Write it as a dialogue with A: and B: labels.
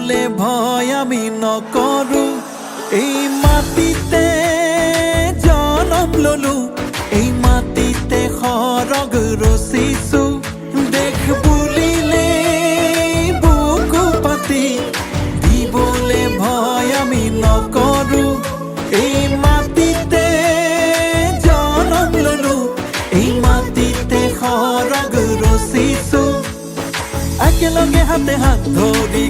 A: বলে ভয় আমি নকৰো এই মাটিতে জনম ললো এই মাটিতে সৰগ ৰচিছো দেখ বুলিলে বুকু পাতি দিবলে ভয় আমি নকৰো এই মাটিতে জনম ললো এই মাটিতে সৰগ ৰচিছো একেলগে হাতে হাত ধৰি